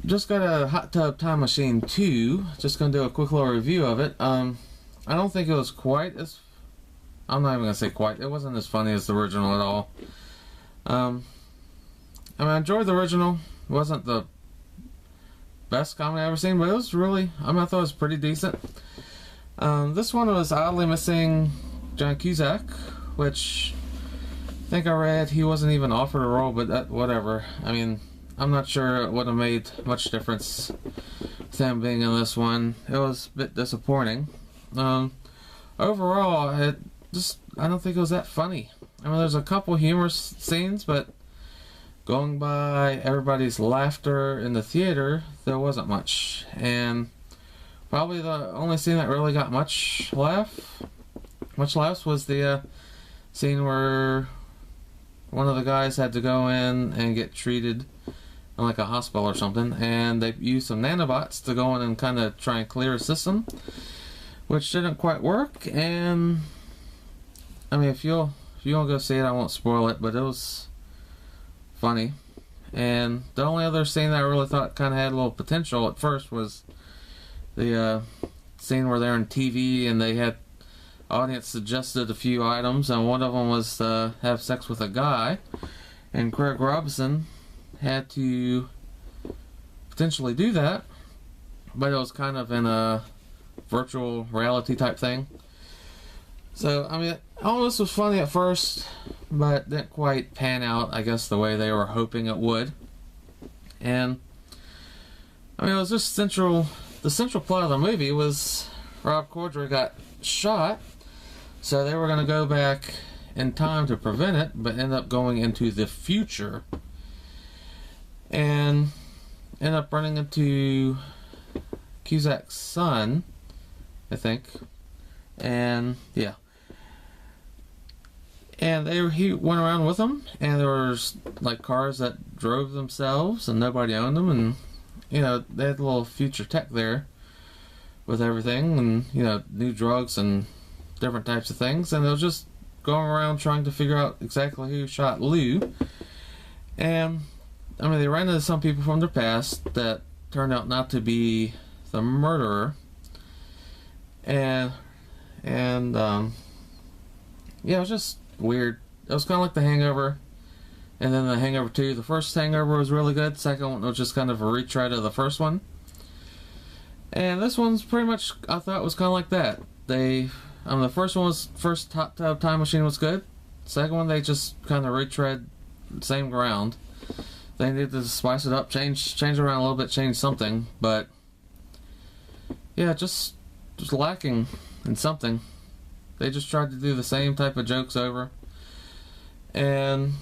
just got a Hot Tub Time Machine 2. Just gonna do a quick little review of it. I don't think it was quite as... I'm not even gonna say quite. It wasn't as funny as the original at all. I enjoyed the original. It wasn't the best comedy I've ever seen, but it was really... I thought it was pretty decent. This one was oddly missing John Cusack, which I think I read he wasn't even offered a role, but whatever. I'm not sure it would have made much difference with him being in this one. It was a bit disappointing. Overall, I don't think it was that funny. There's a couple humorous scenes, but going by everybody's laughter in the theater, there wasn't much. And probably the only scene that really got much laughs was the scene where one of the guys had to go in and get treated in like a hospital or something, and they used some nanobots to go in and kind of try and clear a system, which didn't quite work. And if you don't go see it, I won't spoil it, but it was funny. And the only other scene that I really thought kind of had a little potential at first was the scene where they're on TV and they had audience suggested a few items, and one of them was to have sex with a guy, and Craig Robinson had to potentially do that, but it was kind of in a virtual reality type thing. So all this was funny at first, but didn't quite pan out, I guess, the way they were hoping it would. And it was just the central plot of the movie was Rob Corddry got shot, so they were going to go back in time to prevent it, but end up going into the future and end up running into Cusack's son, I think. And yeah, and he went around with them, and there was like cars that drove themselves and nobody owned them, and they had a little future tech there with everything, and new drugs and different types of things, and they was just going around trying to figure out exactly who shot Lou. And they ran into some people from their past that turned out not to be the murderer. And yeah, it was just weird. It was kind of like The Hangover, and then The Hangover 2. The first Hangover was really good. The second one was just kind of a retread of the first one. And this one's pretty much, I thought, was kind of like that. The first Hot Tub Time Machine was good. The second one, they just kind of retread the same ground. They needed to spice it up, change around a little bit, change something, but yeah, just lacking in something. They just tried to do the same type of jokes over, and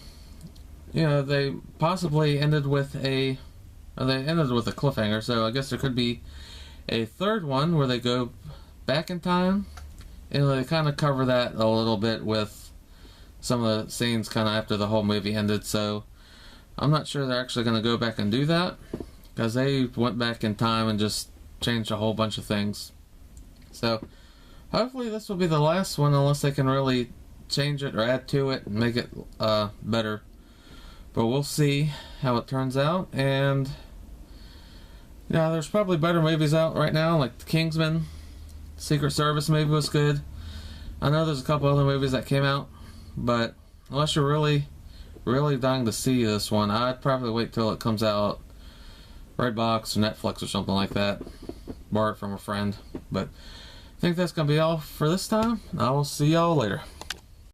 they possibly ended with a cliffhanger. So I guess there could be a third one where they go back in time, and they kind of cover that a little bit with some of the scenes kind of after the whole movie ended. So I'm not sure they're actually going to go back and do that, because they went back in time and just changed a whole bunch of things. So hopefully this will be the last one, unless they can really change it or add to it and make it better. But we'll see how it turns out. And there's probably better movies out right now, like The Kingsman. Secret Service movie was good. I know there's a couple other movies that came out, but unless you're really dying to see this one, I'd probably wait till it comes out Redbox or Netflix or something like that. Borrow it from a friend. But I think that's going to be all for this time. I will see y'all later.